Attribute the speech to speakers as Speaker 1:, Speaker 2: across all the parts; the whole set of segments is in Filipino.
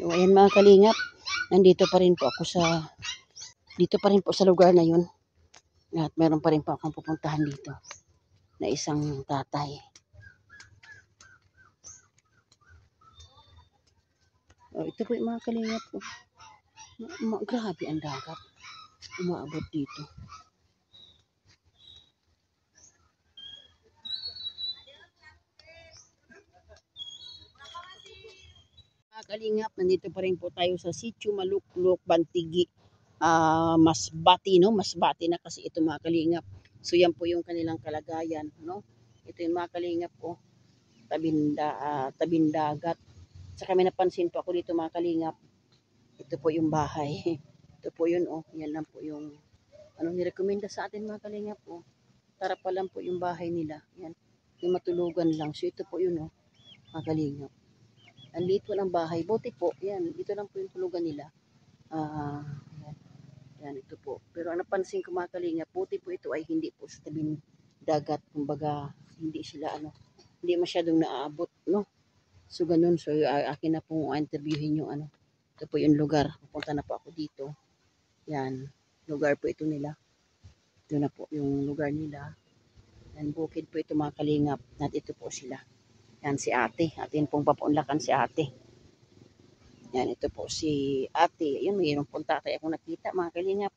Speaker 1: So ayan mga kalingap, nandito pa rin po ako sa lugar na yun. At meron pa rin po akong pupuntahan dito na isang tatay. Oh, ito po yung mga kalingap ko. Grabe ang dagat. Umaabot dito. Mga kalingap, nandito pa rin po tayo sa Sitio Maluklok, Bantigi. Masbati, no? Masbati na kasi ito mga kalingap. So yan po yung kanilang kalagayan, no? Ito yung mga kalingap ko. Tabindagat. Saka may napansin po ako dito mga kalingap. Ito po yung bahay. Ito po yun, oh. Yan lang po yung nirekomenda sa atin mga kalingap, oh. Tara pa lang po yung bahay nila. Yan. Yung matulugan lang. So ito po yun, oh. Mga kalingap. Ang liit po ng bahay. Buti po. Yan. Dito lang po yung tulugan nila. Yan. Yan. Ito po. Pero ang napansin ko mga kalingap, buti po ito ay hindi po sa tabing dagat. Kumbaga, hindi sila hindi masyadong naaabot, no? So ganun. So akin na pong interviewin yung ito po yung lugar. Pupunta na po ako dito. Yan. Lugar po ito nila. Ito na po yung lugar nila. Yan. Bukid po ito mga kalingap. At ito po sila. Yan si ate. Atin pong papunlakan si ate. Yan. Ito po si ate. Yan. Mayroon pong tatay akong nakita mga kalingap.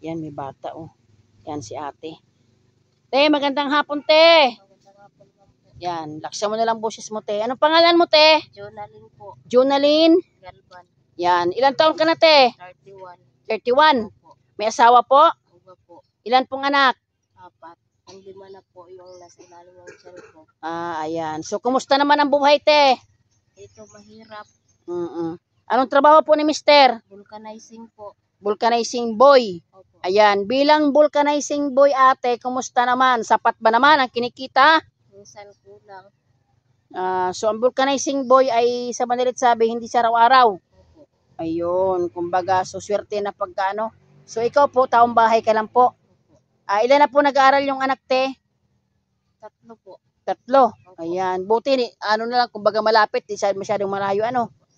Speaker 1: Yan. May bata, oh. Yan si ate. Te, magandang hapon, te. Yan, laksa mo na lang boses mo, te. Anong pangalan mo, te?
Speaker 2: Jonaline po.
Speaker 1: Jonaline?
Speaker 2: Galban.
Speaker 1: Yan, ilang taon ka na, te?
Speaker 2: 31.
Speaker 1: 31?
Speaker 2: Opo.
Speaker 1: May asawa po?
Speaker 2: Uga po.
Speaker 1: Ilan pong anak?
Speaker 2: 4. Ang 5 na po yung nasa ilalim ng tiyan ko.
Speaker 1: Ayan. So, kumusta naman ang buhay, te?
Speaker 2: Ito mahirap.
Speaker 1: Anong trabaho po ni mister?
Speaker 2: Vulcanizing po.
Speaker 1: Vulcanizing boy.
Speaker 2: Opo.
Speaker 1: Ayan, bilang vulcanizing boy, ate, kumusta naman? Sapat ba naman ang kinikita?
Speaker 2: Minsan kulang.
Speaker 1: So, ang vulcanizing boy ay sa madalit sabi, hindi sa araw-araw.
Speaker 2: Opo.
Speaker 1: Ayun, kumbaga, so swerte na pagkaano. So, ikaw po, taong bahay ka lang po.
Speaker 2: Opo.
Speaker 1: Ilan na po nag-aaral yung anak, te?
Speaker 2: 3 po.
Speaker 1: 3.
Speaker 2: Opo.
Speaker 1: Ayan, buti, na lang, kumbaga malapit, di masyadong malayo,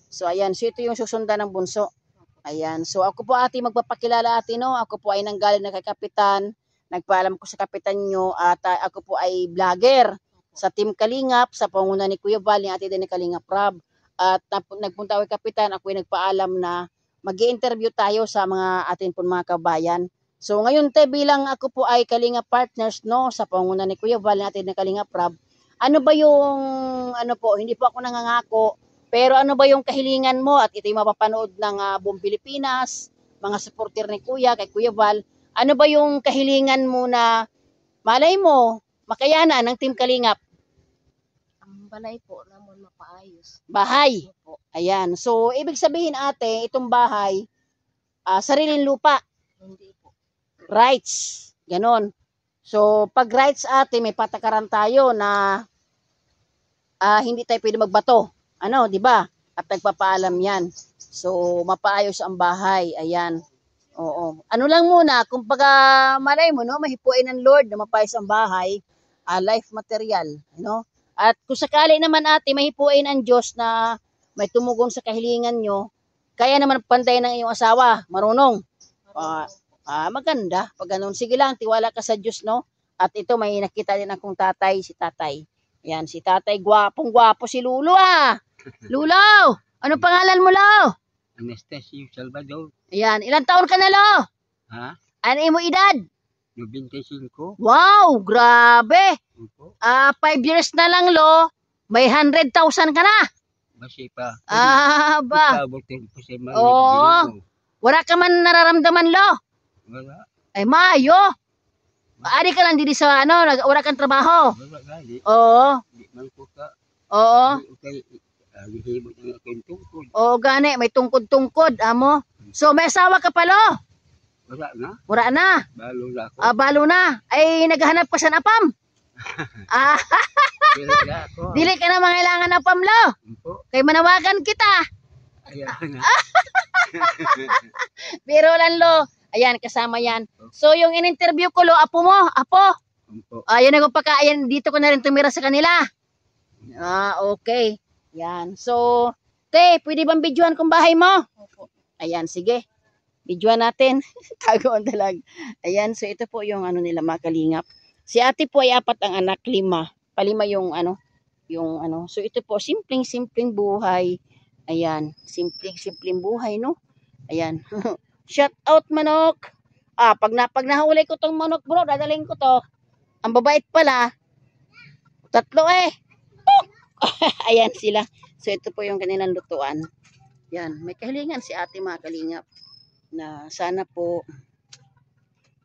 Speaker 1: So, ayan, so ito yung susundan ng bunso. Ayan, so ako po ate, magpapakilala ate, no? Ako po ay nanggaling na kay Kapitan. Nagpaalam ko sa Kapitan nyo at ako po ay vlogger sa Team Kalingap, sa panguna ni Kuya Val, ni ate din ni Kalingap Rob. At nagpunta kay Kapitan, ako ay nagpaalam na mag-i-interview tayo sa mga atin po mga kabayan. So ngayon te, bilang ako po ay Kalingap Partners, no, sa panguna ni Kuya Val, ni ate ni Kalingap Rob, ano ba yung, hindi po ako nangangako, pero ano ba yung kahilingan mo? At ito yung mapapanood ng buong Pilipinas, mga supporter ni Kuya, kay Kuya Val. Ano ba yung kahilingan mo na malay mo, makayanan ng Team Kalingap?
Speaker 2: Ang balay po naman mapaayos.
Speaker 1: Bahay.
Speaker 2: Opo.
Speaker 1: Ayan. So, ibig sabihin ate, itong bahay, sariling lupa.
Speaker 2: Hindi po.
Speaker 1: Rights. Ganon. So, pag rights ate, may patakaran tayo na hindi tayo pwede magbato. Di ba? At nagpapaalam yan. So, mapaayos ang bahay. Ayan. Oo. Ano lang muna, kung malay mo, no, mahipuin ng Lord na mapaayos ang bahay, life material, At kung sakali naman ate, mahipuin ang Diyos na may tumugon sa kahilingan nyo, kaya naman panday ng iyong asawa, marunong. Maganda. Pag ganun, sige lang, tiwala ka sa Diyos, no? At ito, may nakita din akong tatay, si tatay. Yan, si tatay, gwapong-gwapo si Lulo, Lulo! Anong pangalan mo, Lo?
Speaker 3: Anastasio Salvador.
Speaker 1: Ayan, ilang taon ka na, Lo?
Speaker 3: Ha?
Speaker 1: Ano mo edad?
Speaker 3: 95.
Speaker 1: Wow, grabe.
Speaker 3: Opo.
Speaker 1: 5 years na lang, Lo. May 100,000 ka na.
Speaker 3: Basi pa.
Speaker 1: Ba.
Speaker 3: Ikabutin po sa mga
Speaker 1: Oo.
Speaker 3: Ginoo.
Speaker 1: Wala ka man nararamdaman, Lo.
Speaker 3: Wala.
Speaker 1: Ay, mayo. Ari ka lang dito sa wala kang trabaho.
Speaker 3: Wala gali.
Speaker 1: Oo.
Speaker 3: Di man ko ka.
Speaker 1: Oo.
Speaker 3: Okay. Gihibot ang akong tungkod.
Speaker 1: Oo, gani. May tungkod-tungkod, amo. So, may asawa ka pa, Lo?
Speaker 3: Wala na.
Speaker 1: Wala na.
Speaker 3: Balo na ako.
Speaker 1: Balo na. Ay, naghahanap ka sa napam.
Speaker 3: Pero na ako.
Speaker 1: Dili ka na mangailangan napam, Lo.
Speaker 3: Opo.
Speaker 1: Kay manawagan kita.
Speaker 3: Ayaw na.
Speaker 1: Pero lang, Lo. Ayan, kasama yan. So, yung in-interview ko, Lo, apo mo. Apo.
Speaker 3: Opo.
Speaker 1: Ayan, ayan, dito ko na rin tumira sa kanila. Okay. Yan. So, Te, pwede bang videoan kong bahay mo?
Speaker 2: Opo.
Speaker 1: Ayan, sige. Videoan natin. Tago ang dalag. Ayan, so ito po yung ano nila mga kalingap. Si ate po ay 4 ang anak, 5. Palima yung ano, yung ano. So ito po, simpleng buhay. Ayan, simpleng buhay, no? Ayan. Shout out manok. Pag nahuli ko tong manok, bro, dadalhin ko to. Ang babait pala. 3 eh. Ayan sila. So ito po yung kanilang lutuan. Yan, may kahilingan si ate mga kalingap na sana po.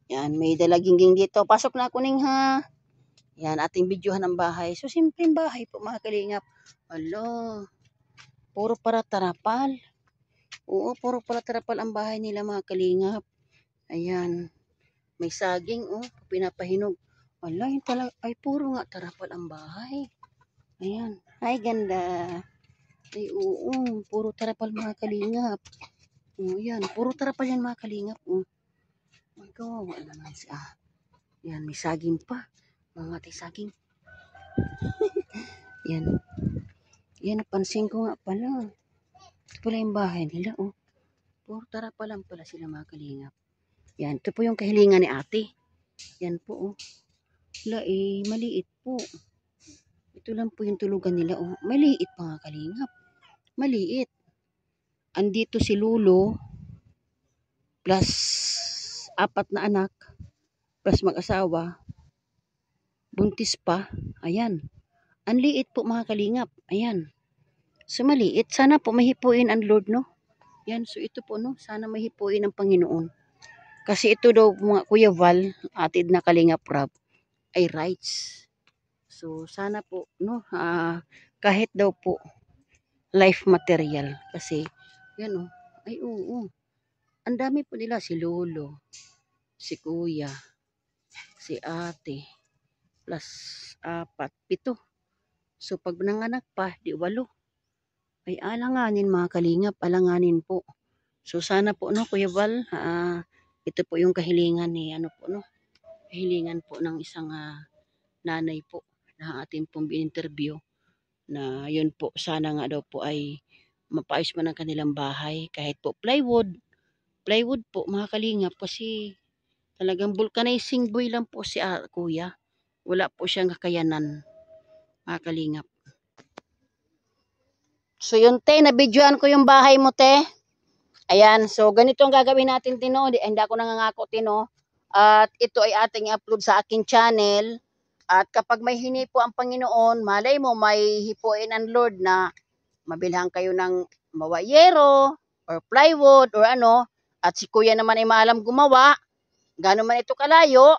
Speaker 1: Yan, may dalagingging dito. Pasok na ako ning ha. Yan, ating videohan ng bahay. So simpleng bahay po mga kalingap. Alo, puro para tarapal. Oo, puro para tarapal ang bahay nila mga kalingap. Ayan, may saging pinapahinog. Ala, yun talaga, ay puro nga tarapal ang bahay. Ayan, ay ganda. Ay oo, puro tarapal mga kalingap. Yan, puro tarapal yan mga kalingap. Ay kawawa naman siya. Yan, may saging pa. Mga saging. Yan. Yan, napansin ko nga pala. Ito pala yung bahay nila, Puro tarapal lang pala sila mga kalingap. Yan, ito po yung kahilingan ni ate. Yan po, maliit po. Ito lang po yung tulugan nila, Maliit mga kalingap. Maliit. Andito si Lulo plus 4 na anak plus mag-asawa. Buntis pa. Ayan. Ang liit po mga kalingap. Ayan. So maliit. Sana po mahipuin ang Lord, no? Yan. So ito po, no? Sana mahipuin ang Panginoon. Kasi ito daw mga Kuya Val, atid na Kalingap Rab, ay rights. So sana po, no? Kahit daw po life material. Kasi, yan ay oo. Ang dami po nila. Si Lolo, si Kuya, si ate, plus 4, 7. So pag nanganak pa, di 8. Ay alanganin mga kalingap, alanganin po. So sana po, no, Kuya Val, ito po yung kahilingan ni, kahilingan po ng isang nanay po na ating pong interview na yun po, sana nga daw po ay mapaayos man ang kanilang bahay, kahit po plywood po mga kalingap, kasi talagang vulcanizing boy lang po si kuya. Wala po siyang kakayanan mga kalingap. So yun te, nabidyoan ko yung bahay mo te. Ayan, so ganito ang gagawin natin tino. Hindi ako nangangako tino. At ito ay ating upload sa aking channel. At kapag may hinipo ang Panginoon, malay mo may hipuin ang Lord na mabilhan kayo ng mawayero or plywood or ano. At si kuya naman ay maalam gumawa. Gano'n man ito kalayo,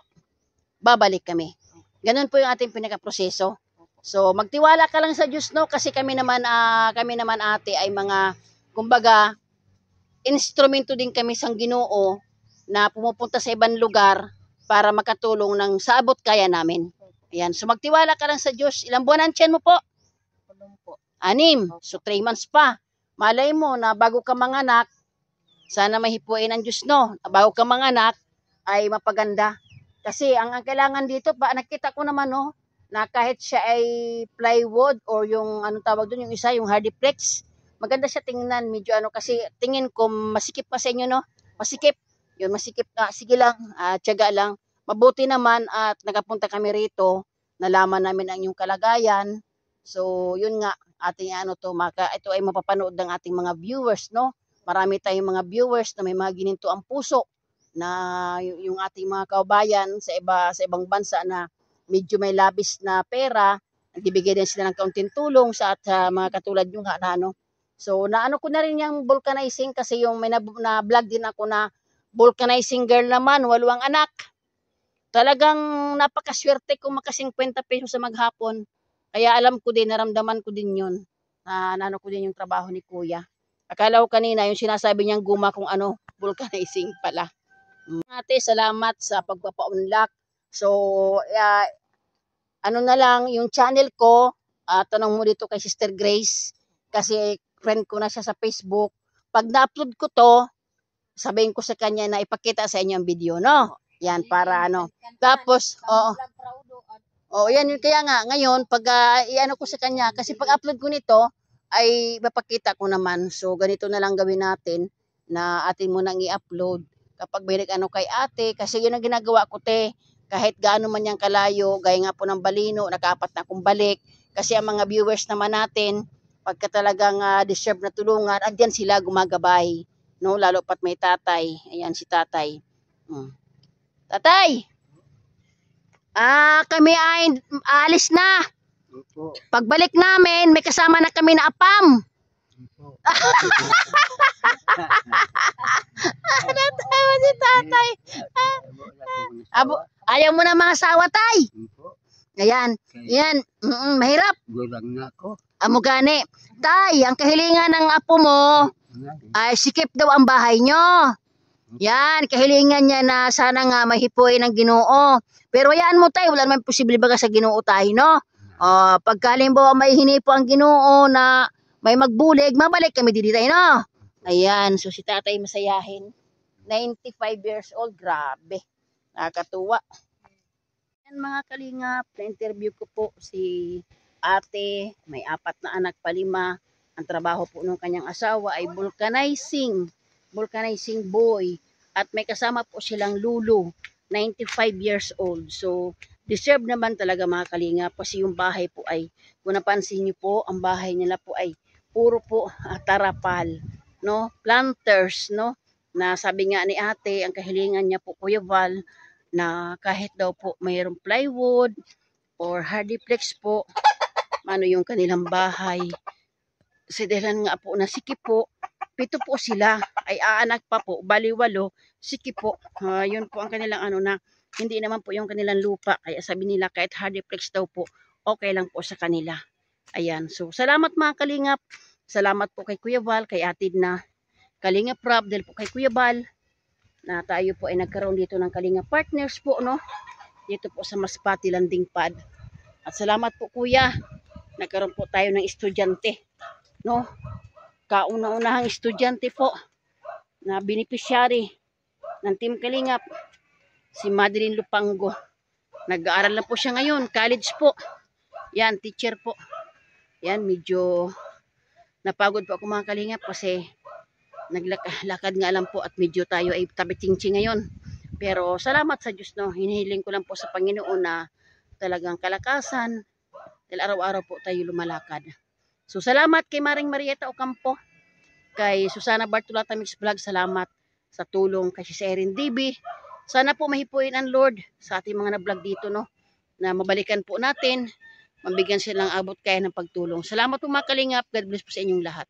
Speaker 1: babalik kami. Ganun po yung ating pinakaproseso. So magtiwala ka lang sa Diyos, no? Kasi kami naman ate ay mga, kumbaga, instrumento din kami sang Ginoo na pumupunta sa ibang lugar para makatulong ng sa abot kaya namin. Ayan, so magtiwala ka lang sa Diyos. Ilang buwan ang tiyan mo po? 6. So 3 months pa. Malay mo na bago ka manganak, sana mahipuin ang Diyos, no? Bago ka manganak ay mapaganda. Kasi ang kailangan dito, nakita ko naman, no, na kahit siya ay plywood or yung anong tawag doon, yung isa, yung hardiplex, maganda siya tingnan, medyo kasi tingin ko masikip pa sa inyo, no? Masikip. Yun, masikip na. Sige lang, tiyaga lang. Mabuti naman at nakapunta kami rito, nalaman namin ang inyong kalagayan. So, yun nga, ating ito ay mapapanood ng ating mga viewers, no? Marami tayong mga viewers na may mga gininto ang puso na yung ating mga kaubayan sa ibang bansa na medyo may labis na pera, nagbibigay din sila ng kaunting tulong sa mga katulad yung So, ko na rin yung vulcanizing kasi yung may na-vlog din ako na vulcanizing girl naman, 8 anak. Talagang napakaswerte kung maka 50 pesos sa maghapon. Kaya alam ko din, naramdaman ko din yun. Nano ko din yung trabaho ni Kuya. Akala ko kanina, yung sinasabi niyang guma kung vulcanizing pala. Ate, salamat sa pagpapa-unlock. So, na lang, yung channel ko, tanong mo dito kay Sister Grace, kasi friend ko na siya sa Facebook. Pag na-upload ko to, sabihin ko sa kanya na ipakita sa inyo ang video, no? Yan, para Tapos, yan, yun kaya nga, ngayon, pag ko sa kanya, kasi pag upload ko nito, ay mapakita ko naman. So, ganito na lang gawin natin na atin munang i-upload. Kapag may ano kay ate, kasi yun ang ginagawa ko, te. Kahit gaano man yung kalayo, gaya nga po ng Balino, nakaapat na akong balik. Kasi ang mga viewers naman natin, pagka talagang deserve na tulungan, andyan sila gumagabay. No? Lalo pat may tatay. Ayan si tatay. Tatay! Kami ay alis na.
Speaker 3: Opo.
Speaker 1: Pagbalik namin, may kasama na kami na apam.
Speaker 3: Opo.
Speaker 1: Natawa si tatay. Ayaw mo na mga sawa, tay.
Speaker 3: Opo.
Speaker 1: Ayan. Yan. Mahirap.
Speaker 3: Gulang na ako.
Speaker 1: Amo gani. Tay, ang kahilingan ng apo mo ay sikip daw ang bahay nyo. Yan, kahilingan niya na sana nga mahipuin ng Ginoo. Pero hayaan mo, tay, wala naman posible baga sa Ginoo tayo, no? Pagkalimbawa may hinipo ang Ginoo na may magbulig, mabalik kami dito tayo, no? Ayan, so si tatay masayahin. 95 years old, grabe. Nakakatuwa. Yan mga kalingap, na-interview ko po si ate, may 4 na anak pa 5. Ang trabaho po ng kanyang asawa ay vulcanizing boy. At may kasama po silang lulo, 95 years old. So, deserve naman talaga mga kalingap kasi yung bahay po ay, kung napansin niyo po, ang bahay nila po ay puro po tarapal, no? Planters, no? Na sabi nga ni ate, ang kahilingan niya po, Kuya Val, na kahit daw po mayroong plywood or hardiplex po, ano yung kanilang bahay. Kasi dahil nga po na sikip po, 7 po sila, ay aanak pa po, bali 8, sikip po. Yun po ang kanilang ano na, hindi naman po yung kanilang lupa. Kaya sabi nila kahit hardiplex daw po, okay lang po sa kanila. Ayan, so salamat mga kalingap. Salamat po kay Kuya Val, kay Atid na Kalingap Rob, dahil po kay Kuya Val, na tayo po ay nagkaroon dito ng Kalingap Partners po, no? Dito po sa Masbate Landing Pad. At salamat po Kuya, nagkaroon po tayo ng estudyante, no? Kauna-unahang estudyante po na beneficiary ng Team Kalingap, si Madeline Lupango. Nag-aaral na po siya ngayon, college po. Yan, teacher po. Yan, medyo napagod po ako mga kalingap kasi naglakad nga lang po at medyo tayo ay tabi-ching-ching ngayon. Pero salamat sa Diyos, no. Hinihiling ko lang po sa Panginoon na talagang kalakasan dahil araw-araw po tayo lumalakad. So salamat kay Maring Marieta Ocampo, kay Susana Bartolata Mix Vlog, salamat sa tulong kay si Erin DB. Sana po mahipuin ang Lord sa ating mga na-vlog dito, no, na mabalikan po natin, mabigyan silang abot kaya ng pagtulong. Salamat po mga kalingap. God bless po sa inyong lahat.